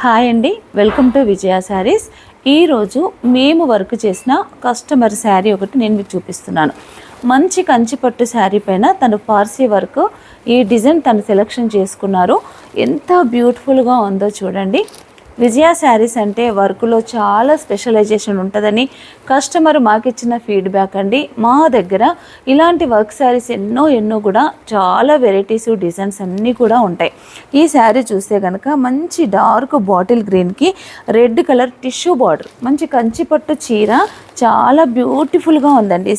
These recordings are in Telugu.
హాయ్ అండి, వెల్కమ్ టు విజయ శారీస్. ఈరోజు మేము వర్క్ చేసిన కస్టమర్ శారీ ఒకటి నేను మీకు చూపిస్తున్నాను. మంచి కంచిపట్టు శారీ పైన తను పార్సీ వర్క్ ఈ డిజైన్ తను సెలెక్షన్ చేసుకున్నారు. ఎంత బ్యూటిఫుల్గా ఉందో చూడండి. విజయ శారీస్ అంటే వర్క్లో చాలా స్పెషలైజేషన్ ఉంటుందని కస్టమర్ మాకు ఇచ్చిన ఫీడ్బ్యాక్ అండి. మా దగ్గర ఇలాంటి వర్క్ శారీస్ ఎన్నో కూడా చాలా వెరైటీస్ డిజైన్స్ అన్నీ కూడా ఉంటాయి. ఈ శారీ చూస్తే కనుక మంచి డార్క్ బాటిల్ గ్రీన్కి రెడ్ కలర్ టిష్యూ బార్డర్, మంచి కంచిపట్టు చీర, చాలా బ్యూటిఫుల్గా ఉందండి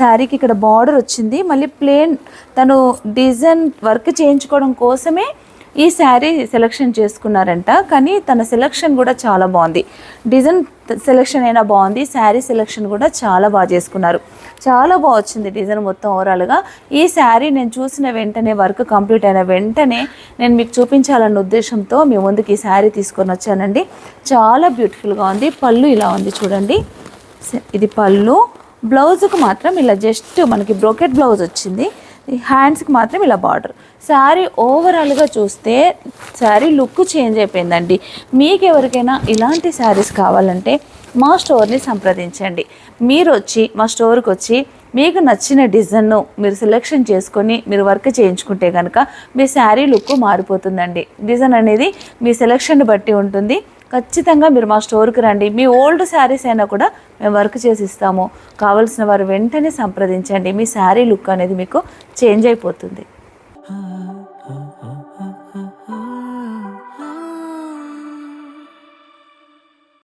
శారీకి ఇక్కడ బార్డర్ వచ్చింది. మళ్ళీ ప్లేన్ తను డిజైన్ వర్క్ చేయించుకోవడం కోసమే ఈ శారీ సెలెక్షన్ చేసుకున్నారంట. కానీ తన సెలెక్షన్ కూడా చాలా బాగుంది. డిజైన్ సెలెక్షన్ అయినా బాగుంది, శారీ సెలెక్షన్ కూడా చాలా బాగా చేసుకున్నారు. చాలా బాగా వచ్చింది డిజైన్ మొత్తం ఓవరాల్గా. ఈ శారీ నేను చూసిన వెంటనే, వర్క్ కంప్లీట్ అయిన వెంటనే నేను మీకు చూపించాలన్న ఉద్దేశంతో మీ ముందుకు ఈ శారీ తీసుకొని వచ్చానండి. చాలా బ్యూటిఫుల్గా ఉంది. పళ్ళు ఇలా ఉంది చూడండి, ఇది పళ్ళు. బ్లౌజ్కి మాత్రం ఇలా జస్ట్ మనకి బ్రోకెట్ బ్లౌజ్ వచ్చింది. హ్యాండ్స్కి మాత్రం ఇలా బార్డర్. శారీ ఓవరాల్గా చూస్తే శారీ లుక్ చేంజ్ అయిపోయిందండి. మీకు ఎవరికైనా ఇలాంటి శారీస్ కావాలంటే మా స్టోర్ని సంప్రదించండి. మీరు వచ్చి మా స్టోర్కి వచ్చి మీకు నచ్చిన డిజైన్ను మీరు సెలెక్షన్ చేసుకొని మీరు వర్క్ చేయించుకుంటే కనుక మీ శారీ లుక్ మారిపోతుందండి. డిజైన్ అనేది మీ సెలెక్షన్ బట్టి ఉంటుంది. ఖచ్చితంగా మీరు మా స్టోర్కి రండి. మీ ఓల్డ్ శారీస్ అయినా కూడా మేము వర్క్ చేసి ఇస్తాము. కావాల్సిన వారు వెంటనే సంప్రదించండి. మీ శారీ లుక్ అనేది మీకు చేంజ్ అయిపోతుంది.